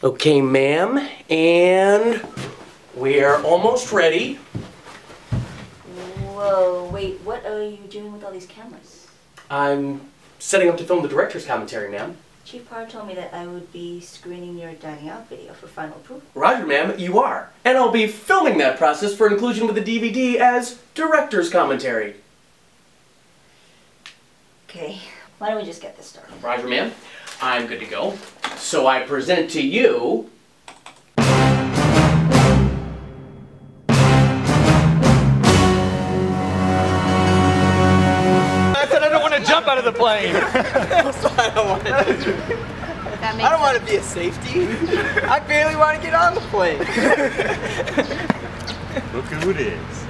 Okay, ma'am, and we are almost ready. Whoa, wait, what are you doing with all these cameras? I'm setting up to film the director's commentary, ma'am. Chief Parr told me that I would be screening your dining out video for final approval. Roger, ma'am, you are. And I'll be filming that process for inclusion with the DVD as director's commentary. Okay, why don't we just get this started? Roger, ma'am. I'm good to go. So I present to you... I said I don't want to jump out of the plane. That's what I don't want to do. I don't want to be a safety. I barely want to get on the plane. Look who it is.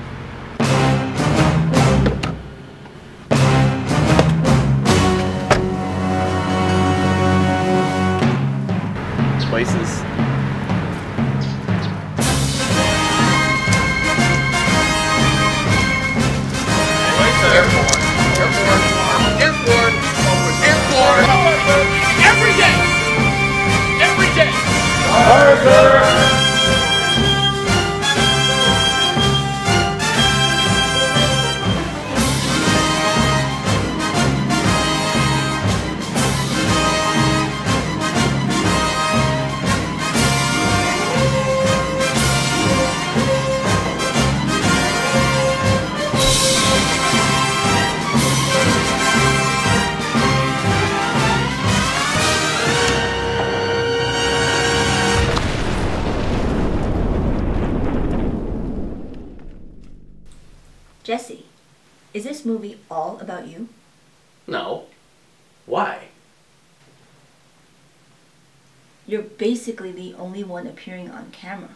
Places. Airborne. Every day! Every day! Jesse, is this movie all about you? No. Why? You're basically the only one appearing on camera.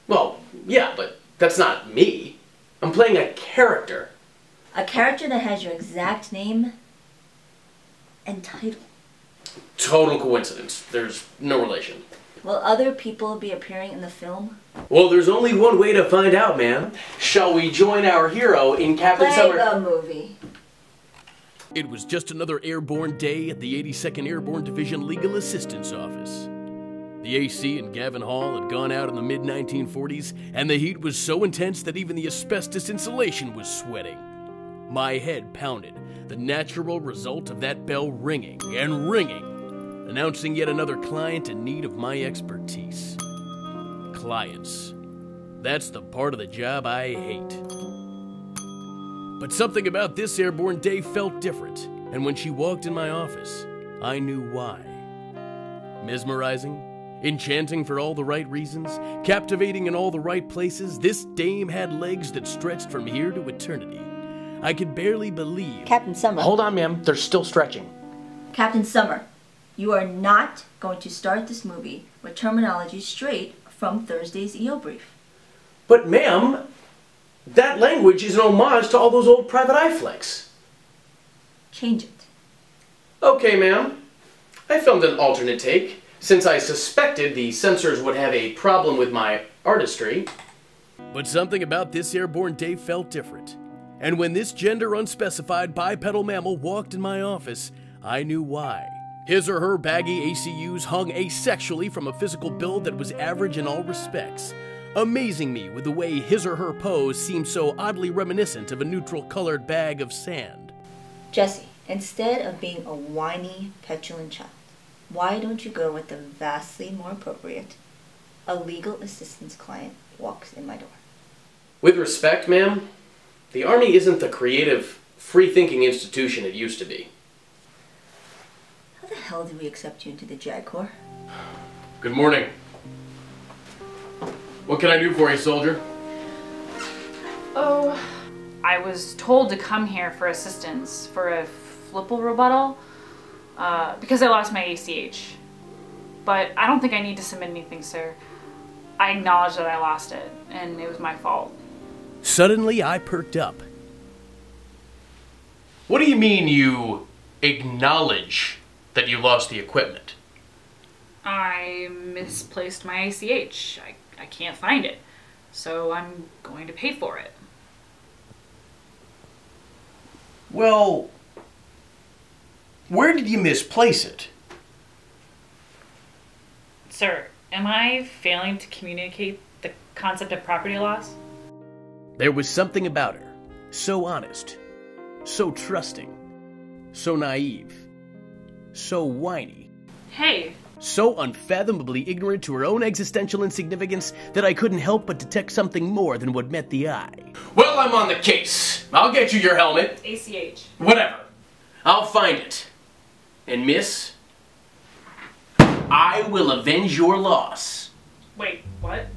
Well, yeah, but that's not me. I'm playing a character. A character that has your exact name and title. Total coincidence. There's no relation. Will other people be appearing in the film? Well, there's only one way to find out, ma'am. Shall we join our hero in Captain Sommer? Play the movie. It was just another airborne day at the 82nd Airborne Division Legal Assistance Office. The AC in Gavin Hall had gone out in the mid-1940s, and the heat was so intense that even the asbestos insulation was sweating. My head pounded, the natural result of that bell ringing and ringing, announcing yet another client in need of my expertise. Clients. That's the part of the job I hate. But something about this airborne day felt different, and when she walked in my office, I knew why. Mesmerizing, enchanting for all the right reasons, captivating in all the right places, this dame had legs that stretched from here to eternity. I could barely believe... Captain Sommer. Hold on, ma'am. They're still stretching. Captain Sommer, you are not going to start this movie with terminology straight from Thursday's EO brief. But, ma'am, that language is an homage to all those old private eye flicks. Change it. Okay, ma'am. I filmed an alternate take, since I suspected the censors would have a problem with my artistry. But something about this airborne day felt different. And when this gender unspecified bipedal mammal walked in my office, I knew why. His or her baggy ACUs hung asexually from a physical build that was average in all respects, amazing me with the way his or her pose seemed so oddly reminiscent of a neutral-colored bag of sand. Jesse, instead of being a whiny, petulant child, why don't you go with the vastly more appropriate, a legal assistance client walks in my door? With respect, ma'am, the Army isn't the creative, free-thinking institution it used to be. How the hell did we accept you into the JAG Corps? Good morning. What can I do for you, soldier? Oh, I was told to come here for assistance for a flipple rebuttal because I lost my ACH. But I don't think I need to submit anything, sir. I acknowledge that I lost it, and it was my fault. Suddenly, I perked up. What do you mean you acknowledge that you lost the equipment? I misplaced my ACH. I can't find it, so I'm going to pay for it. Well, where did you misplace it? Sir, Am I failing to communicate the concept of property loss? There was something about her. So honest. So trusting. So naive. So whiny. Hey. So unfathomably ignorant to her own existential insignificance that I couldn't help but detect something more than what met the eye. Well, I'm on the case. I'll get you your helmet. ACH. Whatever. I'll find it. And miss, I will avenge your loss. Wait, what?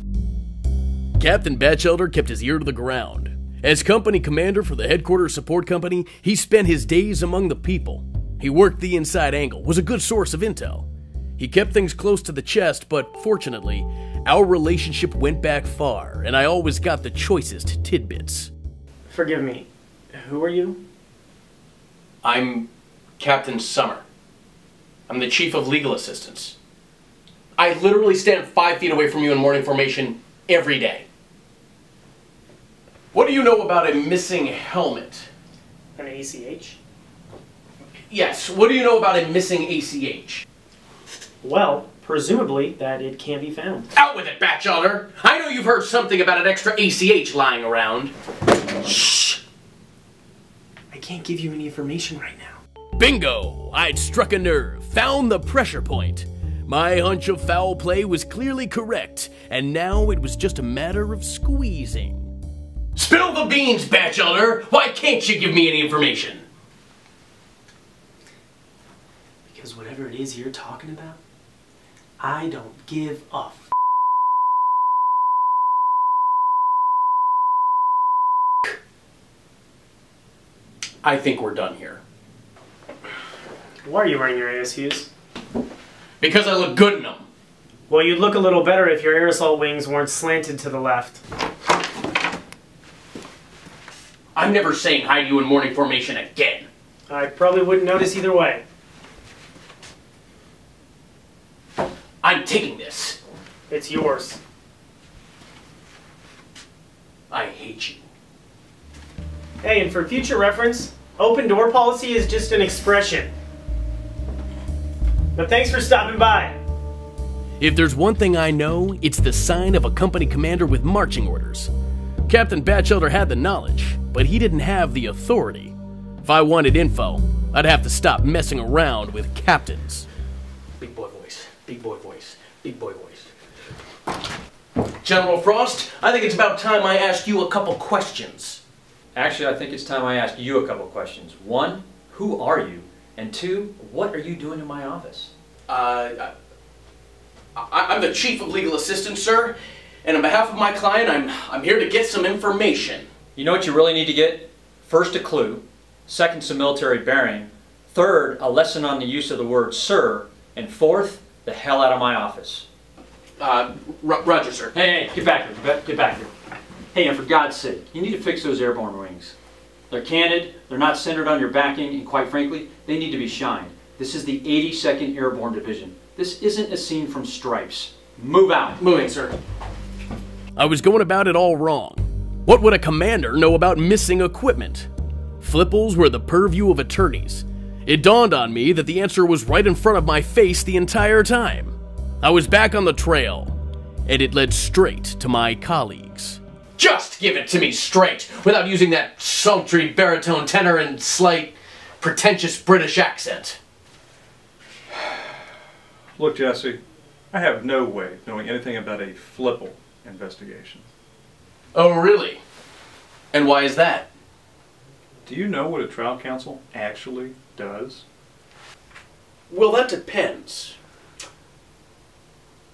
Captain Batchelder kept his ear to the ground. As company commander for the headquarters support company, he spent his days among the people. He worked the inside angle, was a good source of intel. He kept things close to the chest, but fortunately, our relationship went back far, and I always got the choicest tidbits. Forgive me, who are you? I'm Captain Sommer. I'm the Chief of Legal Assistance. I literally stand 5 feet away from you in morning formation every day. What do you know about a missing helmet? An ACH? Yes, what do you know about a missing ACH? Well, presumably that it can't be found. Out with it, Batchelder! I know you've heard something about an extra ACH lying around. Shh! I can't give you any information right now. Bingo! I'd struck a nerve, found the pressure point. My hunch of foul play was clearly correct, and now it was just a matter of squeezing. Spill the beans, Batchelder! Why can't you give me any information? Because whatever it is you're talking about, I don't give a f***. I think we're done here. Why are you wearing your ASUs? Because I look good in them. Well, you'd look a little better if your aerosol wings weren't slanted to the left. I'm never saying hi to you in morning formation again. I probably wouldn't notice either way. I'm taking this. It's yours. I hate you. Hey, and for future reference, open door policy is just an expression. But thanks for stopping by. If there's one thing I know, it's the sign of a company commander with marching orders. Captain Batchelder had the knowledge, but he didn't have the authority. If I wanted info, I'd have to stop messing around with captains. Big boy voice, big boy voice, big boy voice. General Frost, I think it's about time I asked you a couple questions. Actually, I think it's time I ask you a couple questions. One, who are you? And two, what are you doing in my office? I'm the Chief of Legal Assistance, sir, and on behalf of my client, I'm here to get some information. You know what you really need to get? First, a clue. Second, some military bearing. Third, a lesson on the use of the word sir. And fourth, the hell out of my office. Roger, sir. Hey, get back here, get back here. Hey, and for God's sake, you need to fix those airborne wings. They're canted, they're not centered on your backing, and quite frankly, they need to be shined. This is the 82nd Airborne Division. This isn't a scene from Stripes. Move out. Moving, sir. I was going about it all wrong. What would a commander know about missing equipment? Flipples were the purview of attorneys. It dawned on me that the answer was right in front of my face the entire time. I was back on the trail, and it led straight to my colleagues. Just give it to me straight, without using that sultry baritone tenor and slight, pretentious British accent. Look, Jesse, I have no way of knowing anything about a Flipple investigation. Oh, really? And why is that? Do you know what a trial counsel actually does? Well, that depends.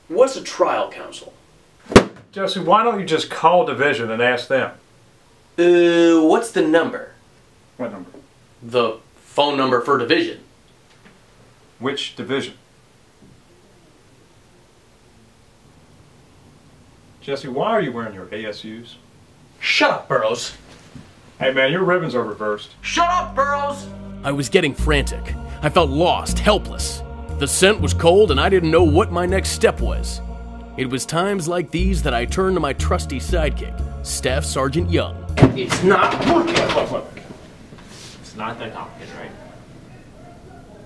What's a trial counsel? Jesse, why don't you just call Division and ask them? What's the number? What number? The phone number for Division. Which division? Jesse, why are you wearing your ASUs? Shut up, Burroughs. Hey man, your ribbons are reversed. Shut up, Burroughs! I was getting frantic. I felt lost, helpless. The scent was cold and I didn't know what my next step was. It was times like these that I turned to my trusty sidekick, Staff Sergeant Young. It's not working. Look. It's not that complicated, right?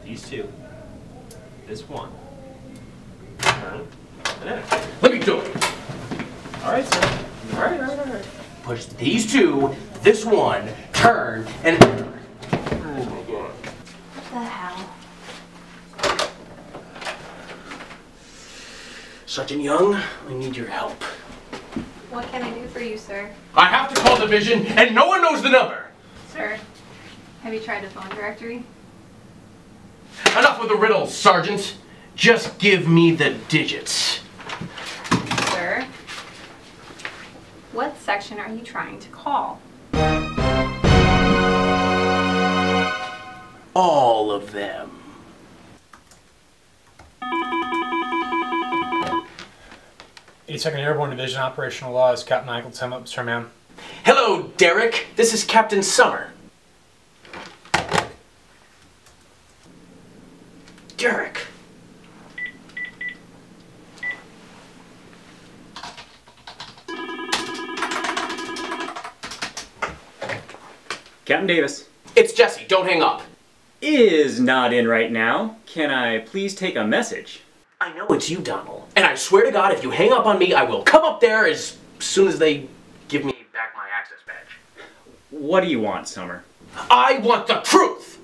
These two. This one. Turn. Let me do it. All right, sir. All right. Push these two, this one, turn, and... What the hell? Sergeant Young, I need your help. What can I do for you, sir? I have to call division, and no one knows the number. Sir, have you tried the phone directory? Enough with the riddles, Sergeant. Just give me the digits. Sir, what section are you trying to call? All of them. 82nd Airborne Division Operational Laws, Captain Michael Tim, sir, ma'am. Hello, Derek. This is Captain Sommer. Derek. Captain Davis. It's Jesse. Don't hang up. Is not in right now. Can I please take a message? I know it's you, Donald. And I swear to God, if you hang up on me, I will come up there as soon as they give me back my access badge. What do you want, Summer? I want the truth!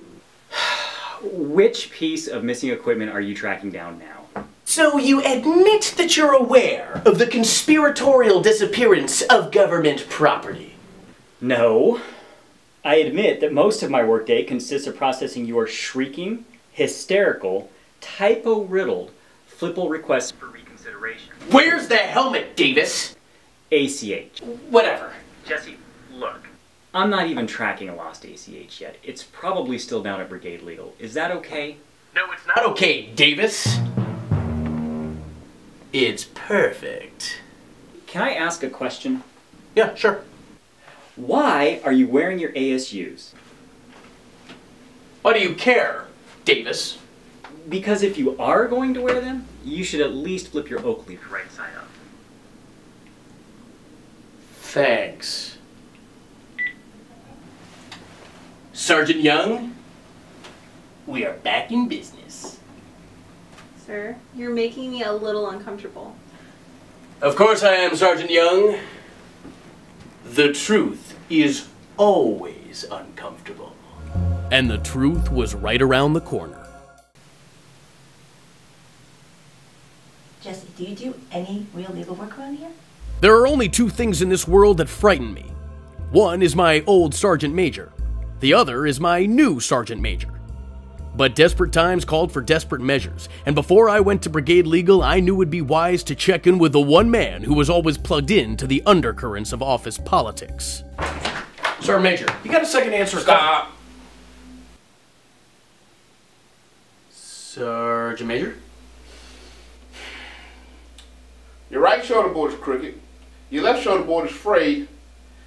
Which piece of missing equipment are you tracking down now? So you admit that you're aware of the conspiratorial disappearance of government property? No. I admit that most of my workday consists of processing your shrieking, hysterical, typo-riddled, flipple requests for reconsideration. Where's the helmet, Davis? ACH. Whatever. Jesse, look. I'm not even tracking a lost ACH yet. It's probably still down at Brigade Legal. Is that okay? No, it's not okay, Davis. It's perfect. Can I ask a question? Yeah, sure. Why are you wearing your ASUs? Why do you care, Davis? Because if you are going to wear them, you should at least flip your oak leaf right side up. Thanks. Sergeant Young, we are back in business. Sir, you're making me a little uncomfortable. Of course I am, Sergeant Young. The truth is always uncomfortable. And the truth was right around the corner. Jesse, do you do any real legal work around here? There are only two things in this world that frighten me. One is my old Sergeant Major. The other is my new Sergeant Major. But desperate times called for desperate measures, and before I went to Brigade Legal, I knew it would be wise to check in with the one man who was always plugged in to the undercurrents of office politics. Sergeant Major, you got a second answer? Stop. Sergeant Major? Your right shoulder board is crooked, your left shoulder board is frayed,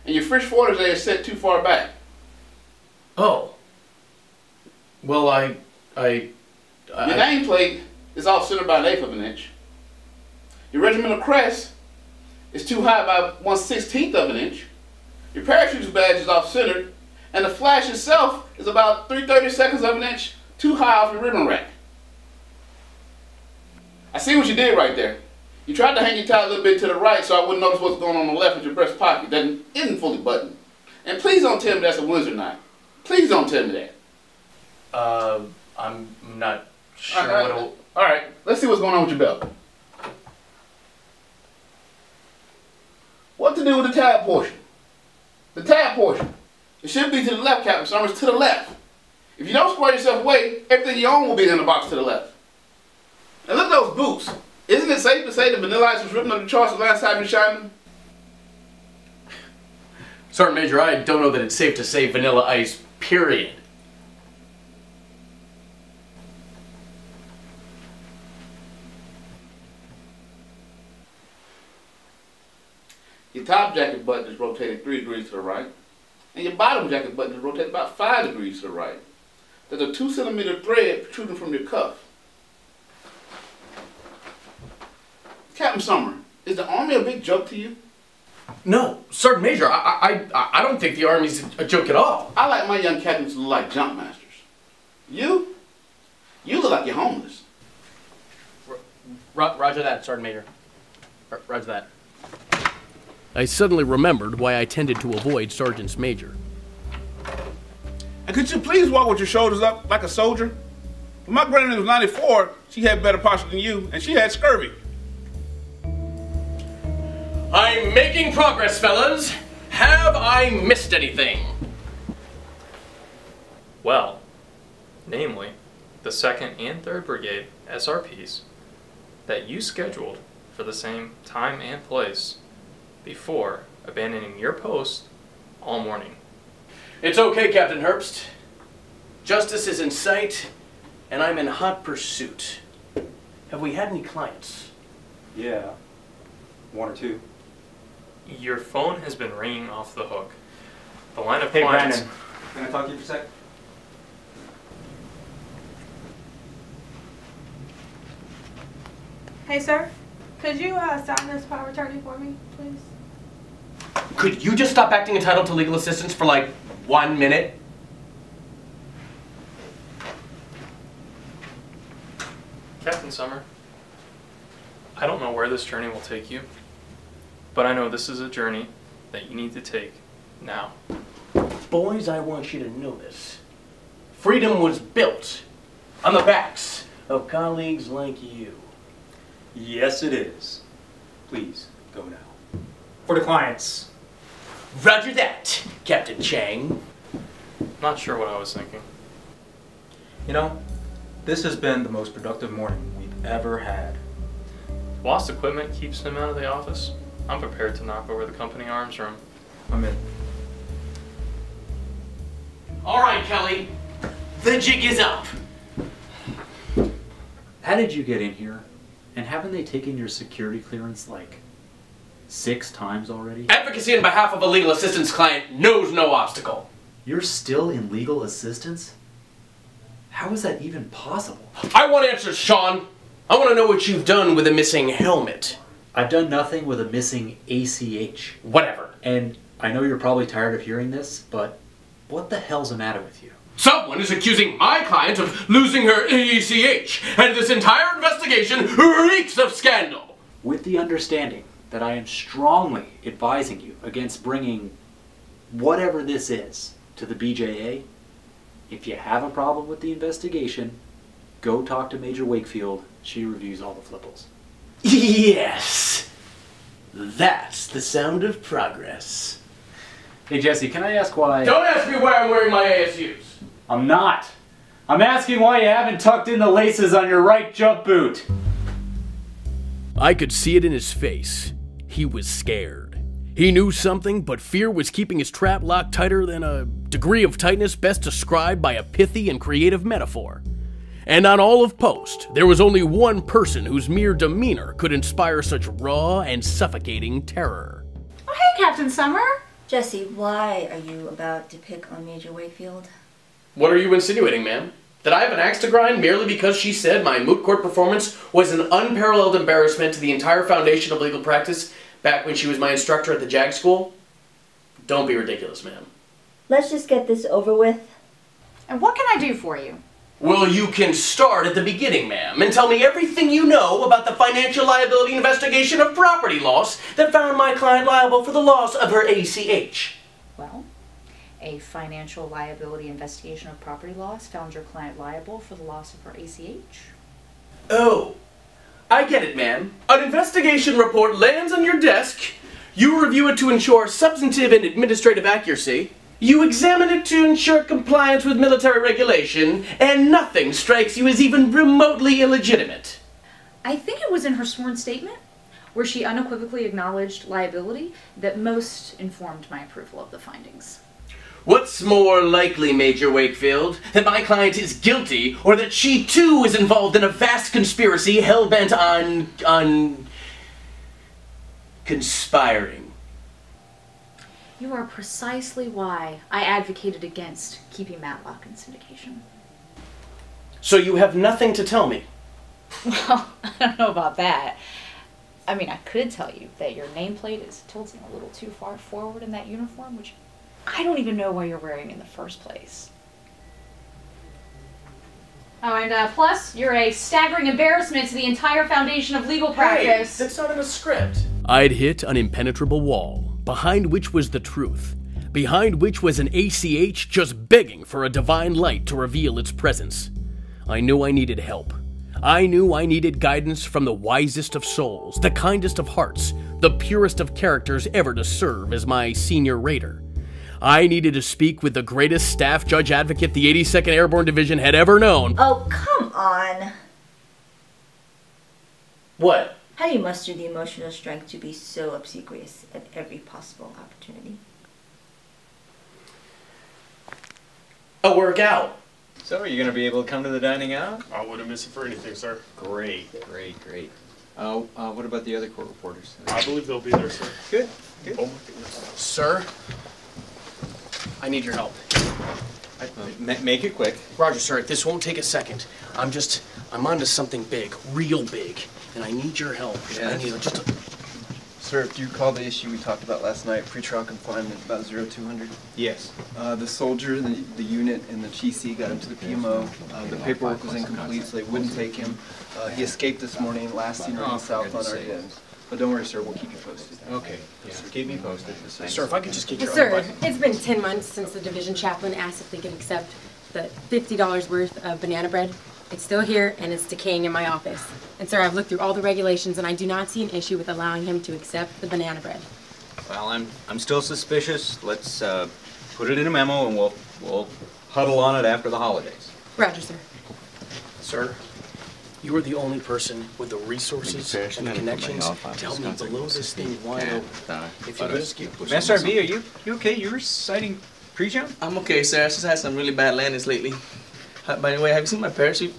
and your fish forward is set too far back. Oh. Well, Your nameplate is off center by 1/8 of an inch. Your regimental crest is too high by 1/16 of an inch. Your parachute's badge is off centered, and the flash itself is about 3/32 of an inch too high off your ribbon rack. I see what you did right there. You tried to hang your tie a little bit to the right so I wouldn't notice what's going on the left with your breast pocket that isn't fully buttoned. And please don't tell me that's a Windsor knife. Please don't tell me that. I'm not sure All right, let's see what's going on with your belt. What to do with the tab portion? The tab portion. It should be to the left, Captain Summers, to the left. If you don't square yourself away, everything you own will be in the box to the left. And look at those boots. Isn't it safe to say the Vanilla Ice was ripping up the charts the last time you shined them? Sergeant Major, I don't know that it's safe to say Vanilla Ice, period. Your top jacket button is rotated 3 degrees to the right, and your bottom jacket button is rotated about 5 degrees to the right. There's a 2-centimeter thread protruding from your cuff. Captain Sommer, is the Army a big joke to you? No, Sergeant Major, I don't think the Army's a joke at all. I like my young captains to look like jump masters. You look like you're homeless. Roger that, Sergeant Major. Roger that. I suddenly remembered why I tended to avoid sergeants major. And could you please walk with your shoulders up like a soldier? When my granny was 94, she had better posture than you, and she had scurvy. I'm making progress, fellas. Have I missed anything? Well, namely, the 2nd and 3rd Brigade SRPs that you scheduled for the same time and place before abandoning your post all morning. It's okay, Captain Herbst. Justice is in sight, and I'm in hot pursuit. Have we had any clients? Yeah, 1 or 2. Your phone has been ringing off the hook. The line of clients... Brandon, can I talk to you for a sec? Hey, sir. Could you sign this power of attorney for me, please? Could you just stop acting entitled to legal assistance for like 1 minute? Captain Sommer, I don't know where this journey will take you, but I know this is a journey that you need to take now. Boys, I want you to know this. Freedom was built on the backs of colleagues like you. Yes, it is. Please, go now. For the clients. Roger that, Captain Chang. Not sure what I was thinking. You know, this has been the most productive morning we've ever had. Lost equipment keeps him out of the office. I'm prepared to knock over the company arms room. I'm in. All right, Kelly. The jig is up. How did you get in here? And haven't they taken your security clearance like 6 times already? Advocacy on behalf of a legal assistance client knows no obstacle. You're still in legal assistance? How is that even possible? I want answers, Sean. I want to know what you've done with the missing helmet. I've done nothing with a missing ACH. Whatever. And I know you're probably tired of hearing this, but what the hell's the matter with you? Someone is accusing my client of losing her ACH, and this entire investigation reeks of scandal. With the understanding that I am strongly advising you against bringing whatever this is to the BJA, if you have a problem with the investigation, go talk to Major Wakefield. She reviews all the flipples. Yes. That's the sound of progress. Hey Jesse, can I ask why... Don't ask me why I'm wearing my ASUs. I'm not. I'm asking why you haven't tucked in the laces on your right jump boot. I could see it in his face. He was scared. He knew something, but fear was keeping his trap locked tighter than a degree of tightness best described by a pithy and creative metaphor. And on all of Post, there was only one person whose mere demeanor could inspire such raw and suffocating terror. Oh, hey, Captain Sommer. Jesse, why are you about to pick on Major Wakefield? What are you insinuating, ma'am? That I have an axe to grind merely because she said my moot court performance was an unparalleled embarrassment to the entire foundation of legal practice back when she was my instructor at the JAG School? Don't be ridiculous, ma'am. Let's just get this over with. And what can I do for you? Well, you can start at the beginning, ma'am, and tell me everything you know about the financial liability investigation of property loss that found my client liable for the loss of her ACH. Well, a financial liability investigation of property loss found your client liable for the loss of her ACH. Oh, I get it, ma'am. An investigation report lands on your desk. You review it to ensure substantive and administrative accuracy. You examine it to ensure compliance with military regulation, and nothing strikes you as even remotely illegitimate. I think it was in her sworn statement, where she unequivocally acknowledged liability, that most informed my approval of the findings. What's more likely, Major Wakefield, that my client is guilty, or that she too is involved in a vast conspiracy hell-bent on conspiring? You are precisely why I advocated against keeping Matlock in syndication. So you have nothing to tell me? Well, I don't know about that. I mean, I could tell you that your nameplate is tilting a little too far forward in that uniform, which I don't even know why you're wearing in the first place. Oh, and plus, you're a staggering embarrassment to the entire foundation of legal practice. Hey, that's not in the script. I'd hit an impenetrable wall, behind which was the truth, behind which was an ACH just begging for a divine light to reveal its presence. I knew I needed help. I knew I needed guidance from the wisest of souls, the kindest of hearts, the purest of characters ever to serve as my senior raider. I needed to speak with the greatest staff judge advocate the 82nd Airborne Division had ever known. Oh, come on. What? How do you muster the emotional strength to be so obsequious at every possible opportunity? A workout. So, are you going to be able to come to the dining out? I wouldn't miss it for anything, sir. Great. What about the other court reporters? I believe they'll be there, sir. Good. Oh my goodness. Sir, I need your help. Make it quick. Roger, sir. This won't take a second. I'm onto something big, real big, and I need your help. Yes. I need just a... Sir, do you recall the issue we talked about last night, pretrial confinement, about 0200? Yes. The soldier, the unit, and the GC got him to the PMO. The paperwork was incomplete, so they wouldn't take him. He escaped this morning, last seen running south on our dims. But don't worry, sir, we'll keep you posted. Okay. Yeah. Keep me posted. Sir, if I could just get your Sir, it's been 10 months since the division chaplain asked if they could accept the $50 worth of banana bread. It's still here, and it's decaying in my office. And sir, I've looked through all the regulations, and I do not see an issue with allowing him to accept the banana bread. Well, I'm still suspicious. Let's put it in a memo, and we'll huddle on it after the holidays. Roger, sir. Sir, you are the only person with the resources and the connections to help me blow this thing wide open. If you just keep pushing. Master RB, are you okay? You were citing pre-jump? I'm okay, sir. I just had some really bad landings lately. By the way, have you seen my parachute?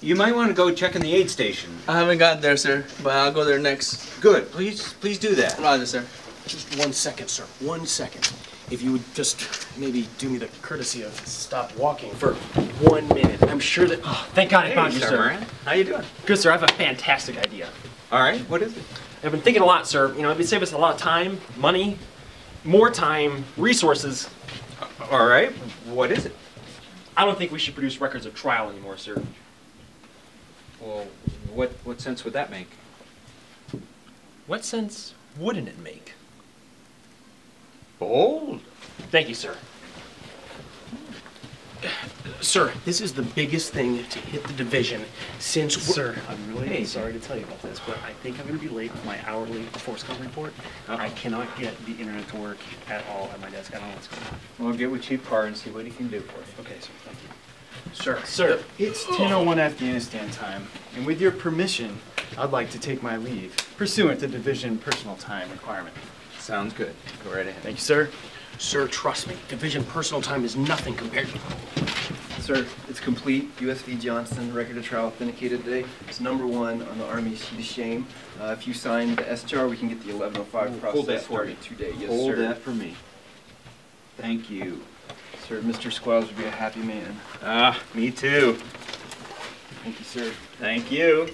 You might want to go check in the aid station. I haven't gotten there, sir, but I'll go there next. Good. Please do that. Roger, sir. Just 1 second, sir. 1 second. If you would just maybe do me the courtesy of stop walking for 1 minute. I'm sure that... Oh, thank God I found you, Mr. sir. Moran. How you doing? Good, sir. I have a fantastic idea. All right. What is it? I've been thinking a lot, sir. You know, it would save us a lot of time, money, more time, resources. All right. What is it? I don't think we should produce records of trial anymore, sir. Well, what sense would that make? What sense wouldn't it make? Bold. Thank you, sir. Sir, this is the biggest thing to hit the division since... Sir, I'm really sorry to tell you about this, but I think I'm going to be late for my hourly force call report. I cannot get the internet to work at all at my desk. I don't know what's going on. We'll get with Chief Carr and see what he can do for you. Okay, sir. Thank you. Sir, it's 10:01 Afghanistan time, and with your permission, I'd like to take my leave, pursuant to division personal time requirement. Sounds good. Go right ahead. Thank you, sir. Sir, trust me, division personal time is nothing compared to... Sir, it's complete. USV Johnson, record of trial authenticated today. It's #1 on the Army sheet of shame. If you sign the SJAR, we can get the 1105 process started today. Yes, Hold sir. that for me. Thank you. Sir, Mr. Squires would be a happy man. Me too. Thank you, sir. Thank you.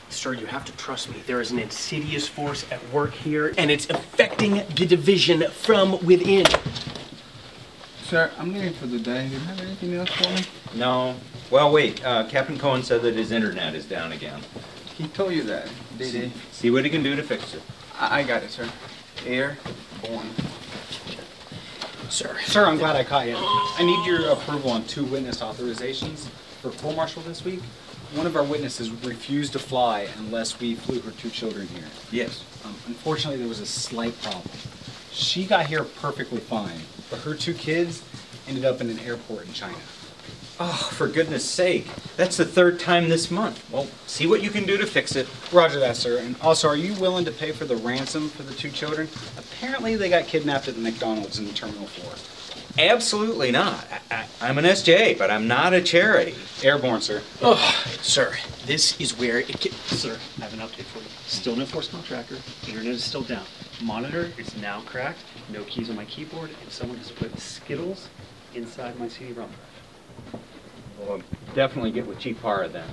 Sir, you have to trust me. There is an insidious force at work here, and it's affecting the division from within. Sir, I'm leaving for the day. Do you have anything else for me? No. Well, wait. Captain Cohen said that his internet is down again. He told you that, did he? See what he can do to fix it. I got it, sir. Airborne. Sir, I'm glad I caught you. I need your approval on 2 witness authorizations for court-martial this week. One of our witnesses refused to fly unless we flew her 2 children here. Yes. Unfortunately, there was a slight problem. She got here perfectly fine, but her 2 kids ended up in an airport in China. Oh, for goodness sake. That's the 3rd time this month. Well, see what you can do to fix it. Roger that, sir. And also, are you willing to pay for the ransom for the 2 children? Apparently, they got kidnapped at the McDonald's in Terminal 4. Absolutely not. I'm an SJA, but I'm not a charity. Airborne, sir. Oh, sir, this is where it gets... Sir, I have an update for you. Still no force call tracker. Internet is still down. Monitor is now cracked. No keys on my keyboard, and someone has put Skittles inside my CD-ROM drive. Well, definitely get with Chief Parra then.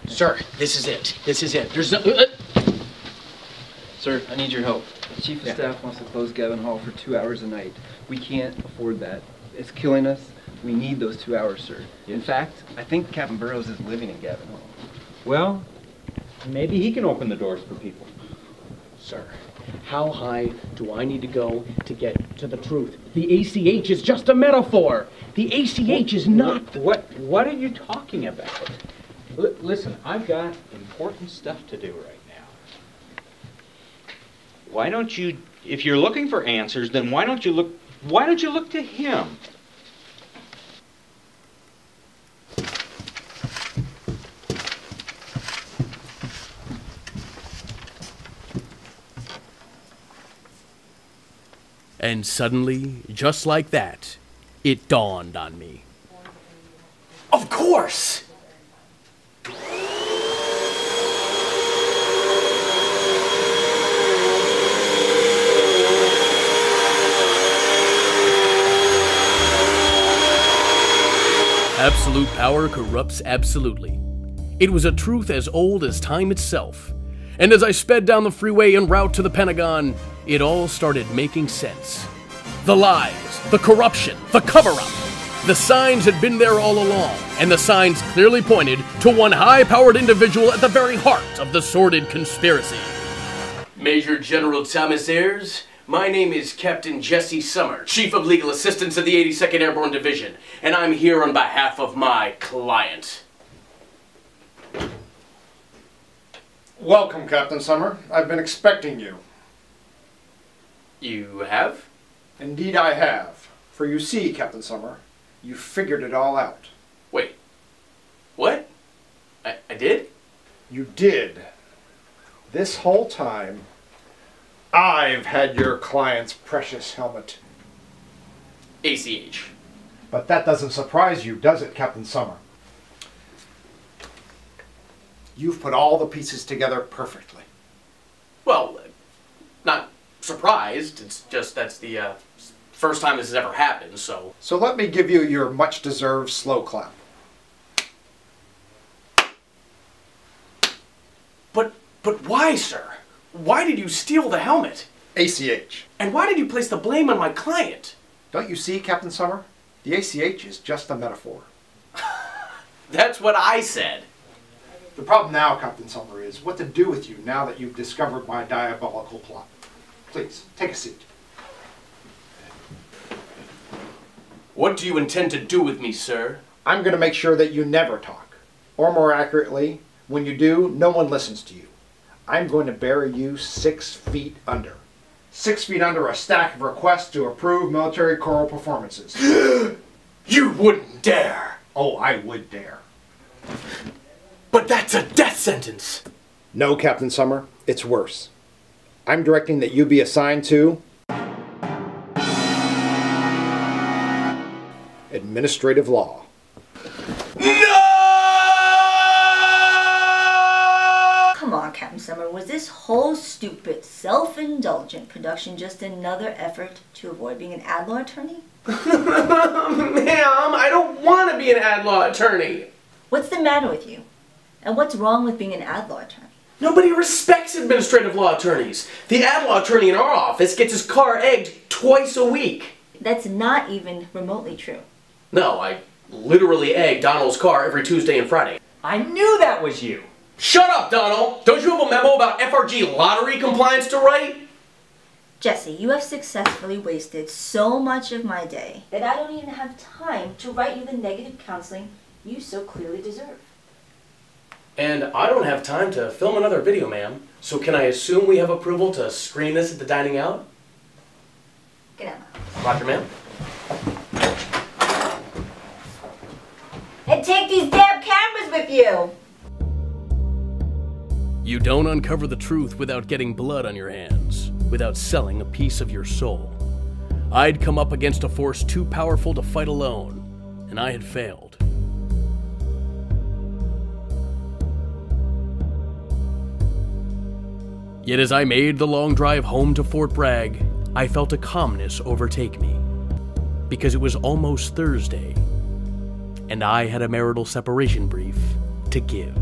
Sir, this is it. This is it. There's no... Sir, I need your help. The Chief of Staff wants to close Gavin Hall for 2 hours a night. We can't afford that. It's killing us. We need those 2 hours, sir. In fact, I think Captain Burroughs is living in Gavin Hall. Well, Maybe he can open the doors for people. Sir, how high do I need to go to get to the truth? The ACH is just a metaphor. The ACH is not... What are you talking about? Listen, I've got important stuff to do right now. Why don't you, if you're looking for answers, then why don't you look to him? And suddenly, just like that, it dawned on me. Of course! Absolute power corrupts absolutely. It was a truth as old as time itself. And as I sped down the freeway en route to the Pentagon, it all started making sense. The lies, the corruption, the cover-up. The signs had been there all along, and the signs clearly pointed to one high-powered individual at the very heart of the sordid conspiracy. Major General Thomas Ayres, my name is Captain Jesse Sommer, Chief of Legal Assistance of the 82nd Airborne Division, and I'm here on behalf of my client. Welcome, Captain Sommer. I've been expecting you. You have? Indeed I have. For you see, Captain Sommer, you figured it all out. Wait. What? I did? You did. This whole time, I've had your client's precious helmet. ACH. But that doesn't surprise you, does it, Captain Sommer? You've put all the pieces together perfectly. Well, not surprised. It's just that's the first time this has ever happened, so... So let me give you your much-deserved slow clap. But why, sir? Why did you steal the helmet? ACH. And why did you place the blame on my client? Don't you see, Captain Sommer? The ACH is just a metaphor. That's what I said. The problem now, Captain Sommer, is what to do with you now that you've discovered my diabolical plot. Please, take a seat. What do you intend to do with me, sir? I'm going to make sure that you never talk. Or more accurately, when you do, no one listens to you. I'm going to bury you 6 feet under. 6 feet under a stack of requests to approve military choral performances. You wouldn't dare! Oh, I would dare. But that's a death sentence! No, Captain Sommer, it's worse. I'm directing that you be assigned to... administrative law. Come on, Captain Sommer, was this whole stupid, self-indulgent production just another effort to avoid being an ad law attorney? Ma'am, I don't want to be an ad law attorney! What's the matter with you? And what's wrong with being an ad law attorney? Nobody respects administrative law attorneys. The ad law attorney in our office gets his car egged twice a week. That's not even remotely true. No, I literally egg Donald's car every Tuesday and Friday. I knew that was you! Shut up, Donald! Don't you have a memo about FRG lottery compliance to write? Jesse, you have successfully wasted so much of my day that I don't even have time to write you the negative counseling you so clearly deserve. And I don't have time to film another video, ma'am. So can I assume we have approval to screen this at the dining out? Get out. Roger, ma'am. And take these damn cameras with you! You don't uncover the truth without getting blood on your hands, without selling a piece of your soul. I'd come up against a force too powerful to fight alone, and I had failed. Yet as I made the long drive home to Fort Bragg, I felt a calmness overtake me, because it was almost Thursday, and I had a marital separation brief to give.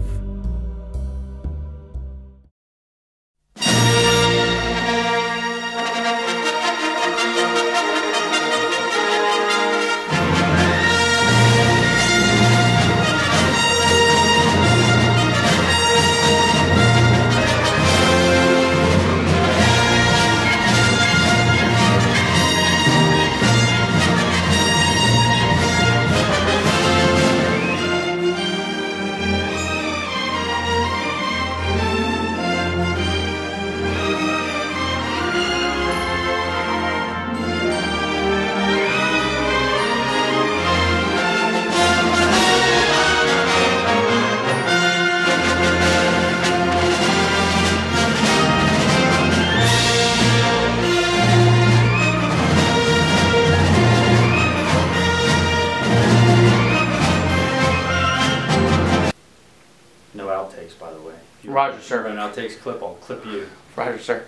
sir. When I'll take clip, I'll clip you. Roger, sir.